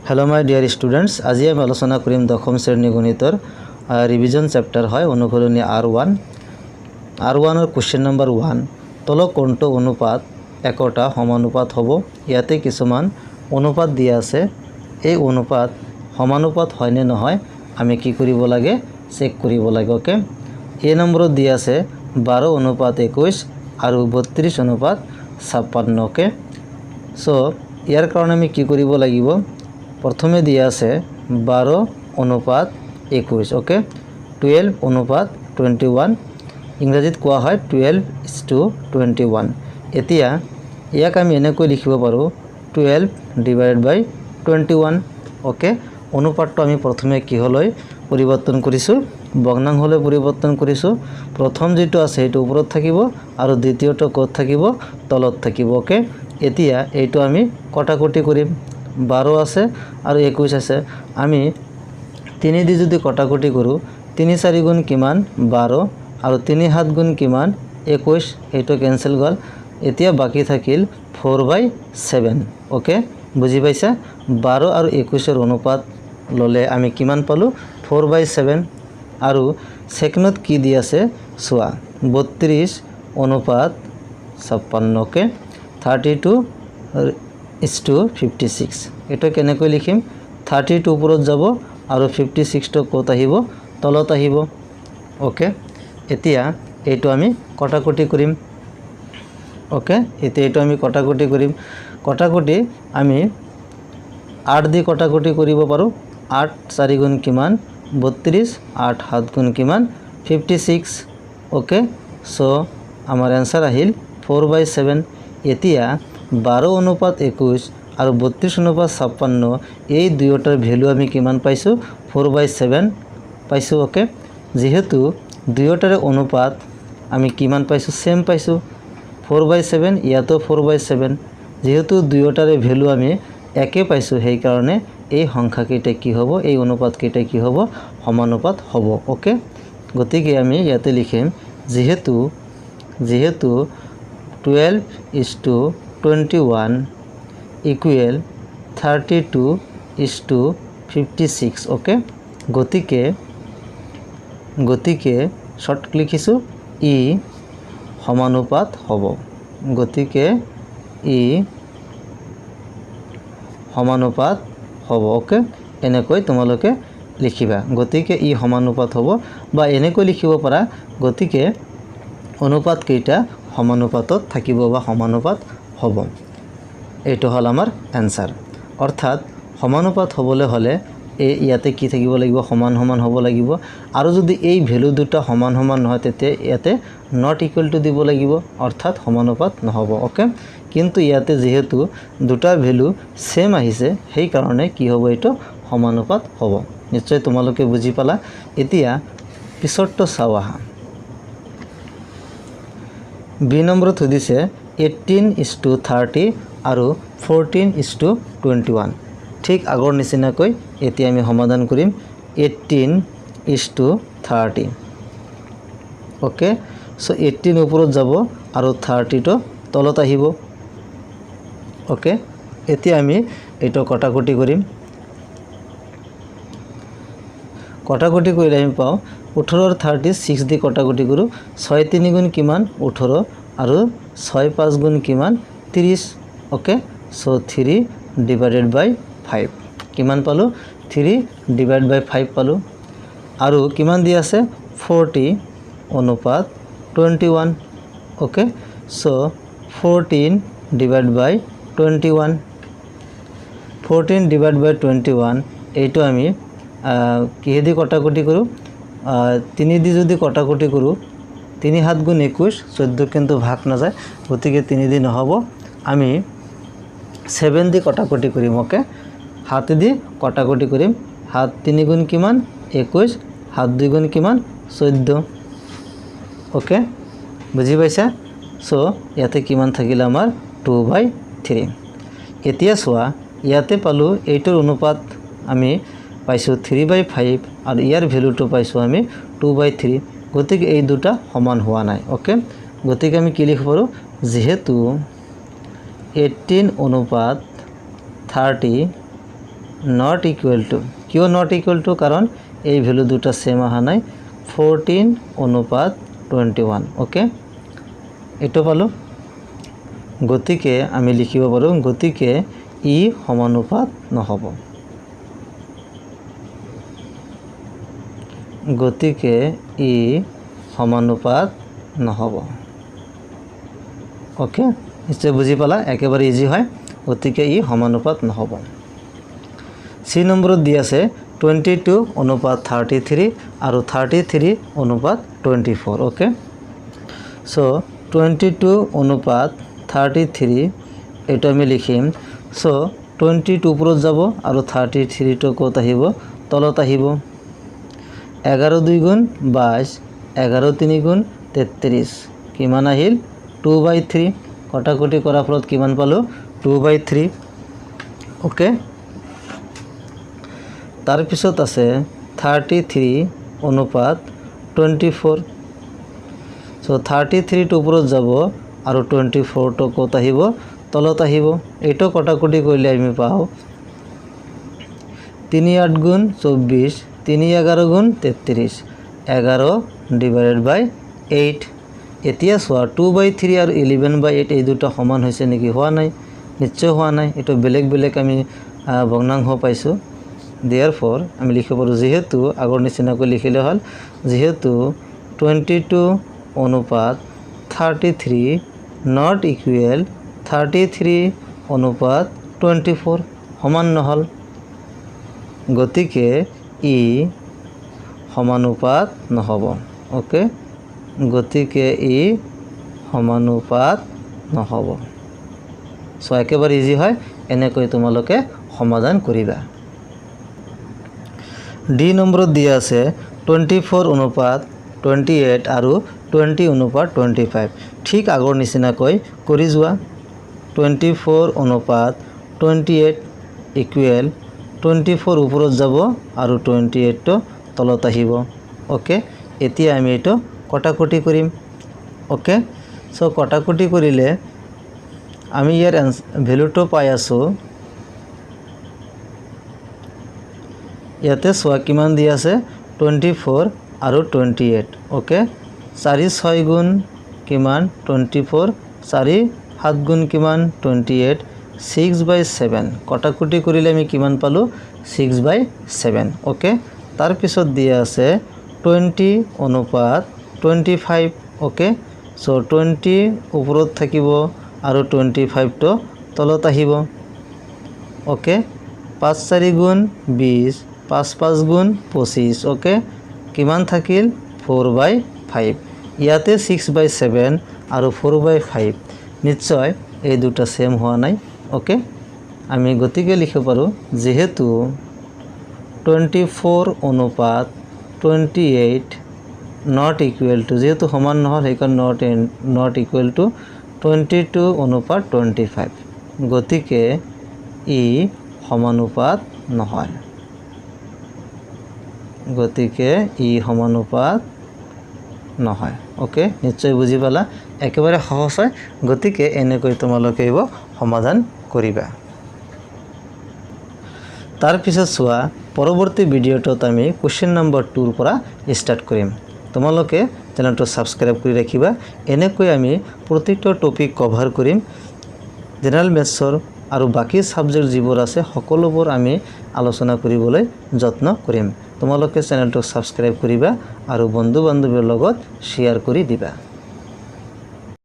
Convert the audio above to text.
hello my dear students आज आम आलोचना करिम दशम श्रेणी गणितर रिविजन चैप्टर है अनुकूलनी R1 क्वेश्चन नम्बर 1 तल कोणतो अनुपात एकटा समानुपात हब इयाते किछुमान अनुपात दिया आछे এই अनुपात समानुपात হয় নে নহয় আমি কি কৰিব লাগে চেক কৰিব লাগে ओके ए নম্বৰ দিয়া আছে 12:21 আৰু 32:56 ओके सो ইয়াৰ কাৰণে আমি কি কৰিব লাগিব प्रथमे दिया আছে 12:21 ओके 12:21 इंग्राजीत कोৱা হয় 12:21 এতিয়া ইয়াক আমি এনেকৈ লিখিব পাৰো 12/21 ओके অনুপাতটো আমি প্ৰথমে কিহলৈ পৰিৱৰ্তন কৰিছো ভগ্নাংশলৈ পৰিৱৰ্তন কৰিছো প্ৰথম যেটো আছে এটো ওপৰত থাকিব আৰু দ্বিতীয়টো ক'ত থাকিব তলত থাকিব ओके এতিয়া এইটো আমি কটাকটি কৰিম 12 আছে और 21 আছে আমি 3 দি যদি কটাকটি কৰো 3 4 গুণ কিমান 12 और 3 7 গুণ কিমান 21 এটো ক্যান্সেল গল এতিয়া বাকি থাকিল 4/7 ओके বুজি পাইছা 12 और 21 এর অনুপাত ললে আমি কিমান পালো 4/7 और সেকেন্ডত কি দি আছে সোয়া 32:56 ओके 32:56 एटो केनेকৈ लिखिम 32 ऊपरत যাব और 56 तो कत आहिब तलत आहिब ओके एतिया एटो आमी कटाकटी करिम ओके एतिया एटो आमी कटाकटी करिम कटाकटी आमी 8 दि कटाकटी करिब पारो 8 4 गुण किमान 32 8 7 गुण किमान 56 ओके सो आमार आंसर आहिल 4/7 एतिया 12:21 और 32:56 এই দুয়োটাৰ ভ্যালু আমি কিমান পাইছো 4/7 পাইছো ওকে যেহেতু দুয়োটাৰ অনুপাত আমি কিমান পাইছো সেম পাইছো 4/7 ইয়াতো 4/7 যেহেতু দুয়োটাৰ ভ্যালু আমি একে পাইছো সেই কাৰণে এই সংখ্যা কেইটা কি হ'ব এই অনুপাত কেইটা কি হ'ব সমানুপাত হ'ব ওকে গতিকে আমি ইয়াতে লিখিম যেহেতু 12:21 इक्वल 32:56 ओके गतिके शॉर्ट लिखिसु इ समानुपात हब गतिके इ समानुपात हब ओके एनेকৈ তোমালোকে লিখিবা গতিকে इ समानुपात हब बा एनेকৈ লিখিব পাৰা গতিকে অনুপাত কেইটা समानुपातत থাকিব বা समानुपात हब एटो हल आमार आंसर अर्थात समानुपात हबले हले याते कि থাকিব লাগিব সমান সমান হ'ব লাগিব আৰু যদি এই ভ্যালু দুটা সমান সমান নহয় তেতে ইয়াতে নট ইকুয়াল টু দিব লাগিব অর্থাৎ সমানুপাত নহব ওকে কিন্তু ইয়াতে যেহেতু দুটা ভ্যালু সেম আহিছে সেই কারণে কি হ'ব এটো সমানুপাত হ'ব নিশ্চয় তোমালোকে বুজি পালা এতিয়া পিছৰটো চাওয়া বি নম্বৰত দিছে 18:30 और 14:21 ठीक आगर निचिनाকৈ एति आमी समाधान करिम 18:30 ओके सो 18 ऊपरत যাব और 30 तो तलत आहिब ओके एति आमी एतो कटाकटी करिम कटाकटी करिले आमी पाও 18 और 36 দি कटाकटी करू 6 3 गुण किमान 18 और 6 5 गुण किमान 30 ओके सो 3 डिवाइडेड बाय 5 किमान पालो 3 डिवाइड बाय 5 पालो और किमान दिया আছে 40:21 okay so 14 divide by 21 14 divide by 21 এইটো আমি কিহেদি কটাকটি কৰো 3 দি যদি কটাকটি কৰো 3 7 গুণ 21 14 কিন্তু ভাগ না যায় গতিকে 3 দি নহব আমি 7 দি কটাকটি করিম ओके 7 দি কটাকটি করিম 7 3 গুণ কিমান 21 7 2 গুণ কিমান 14 ओके বুজি পাইছা সো ইয়াতে কিমান থাকিল আমাৰ 2/3 এতিয়া সোয়া ইয়াতে পালো এইটোৰ অনুপাত আমি পাইছো 3/5 আৰ ইয়াৰ ভ্যালুটো পাইছো আমি 2/3 গতিকে এই দুটা সমান হোৱা নাই ओके গতিকে আমি কি লিখিব পাৰো যেহেতু 18 অনুপাত 30 নট ইকুৱেল টু কিয় নট ইকুৱেল টু কাৰণ এই ভ্যালু দুটা সেম অহা নাই 14:21 ওকে এটো পালো গতিকে আমি লিখিব পাৰো গতিকে ই সমানুপাত নহব গতিকে ই সমানুপাত নহব ওকে নিশ্চয় বুজি পালা একেবাৰে ইজি হয় গতিকে ই সমানুপাত নহব সি নম্বৰত দি আছে 22:33 আৰু 33:24 ওকে সো 22:33 এটা আমি লিখিম সো 22 ওপৰত যাব আৰু 33 টো কত আহিব তলত আহিব 11 2 গুণ 22 11 3 গুণ 33 কিমান আহিল 2/3 কটাকটি কৰাৰ ফলত কিমান পালো 2/3 ওকে তাৰ পিছত আছে 33:24 সো 33 টো ওপৰত যাব আৰু 24 টো কত আহিব তলত আহিব এটো কটাকটি কৰিলে আমি পাও 3 8 গুণ 24 3 11 গুণ 33 11 ডিভাইডেড বাই 8 এতিয়া সোয়া 2/3 আৰু 11/8 এই দুটা সমান হৈছে নেকি হোৱা নাই নিশ্চয় হোৱা নাই এটো বেলেগ বেলেগ আমি ভগ্নাংশ পাইছো therefore আমি লিখিব পাৰো যেহেতু আগৰ নিচিনাকৈ লিখিলে হল যেহেতু 22:33 not equal 33:24 সমান নহল গতিকে ই সমানুপাত নহব ওকে গতিকে ই সমানুপাত নহব সো একেবাৰে ইজি হয় এনেকৈ তোমালোকে সমাধান কৰিবা ডি নম্বৰত দিয়া আছে 24:28 আৰু 20:25 ঠিক আগৰ নিচিনাকৈ কৰি যোৱা 24:28 ইকুৱেল 24 ওপৰত যাব আৰু 28 টো তলত আহিব ওকে এতিয়া আমি এটো কটাকটি কৰিম ওকে সো কটাকটি কৰিলে আমি ইয়াৰ ভ্যালুটো পাই আছো ইয়াতে সোয়া কিমান দি আছে 24 আৰু 28 ওকে 4 6 গুণ কিমান 24 4 7 গুণ কিমান 28 6/7 কটাকটি কৰিলে আমি কিমান পালো 6/7 ওকে তাৰ পিছত দিয়া আছে 20:25 ওকে সো 20 ওপৰত থাকিব আৰু 25 টো তলত আহিব ওকে 5 4 গুণ 20 5 5 গুণ 25 ওকে কিমান থাকিল 4/5 ইয়াতে 6/7 আৰু 4/5 নিশ্চয় এই দুটা সেম হোৱা নাই ওকে আমি গতিকে লিখিব পাৰো যেহেতু 24:28 not equal to যেহেতু সমান নহল সেইকাৰণে not equal to 22:25 গতিকে ই সমানুপাত নহয় গতিকে ই সমানুপাত নহয় ওকে নিশ্চয় বুজি পালা একেবাৰে সহজ হয় গতিকে এনেকৈ তোমালোকে এব সমাধান কৰিবা তাৰ পিছত সোয়া পৰৱৰ্তী ভিডিঅ'টোত আমি কোৱেশ্চন নম্বৰ 2 ৰ পৰা ষ্টাৰ্ট কৰিম তোমালোকে চেনেলটো সাবস্ক্ৰাইব কৰি ৰাখিবা এনেকৈ আমি প্ৰতিটো টপিক কভাৰ কৰিম জেনাৰেল মেথছৰ আৰু বাকি সাবজেক্ট যিবোৰ আছে সকলোবোৰ আমি আলোচনা কৰিবলৈ যত্ন কৰিম তোমালোকে চেনেলটো সাবস্ক্ৰাইব কৰিবা আৰু বন্ধু বান্ধৱীৰ লগত শেয়াৰ কৰি দিবা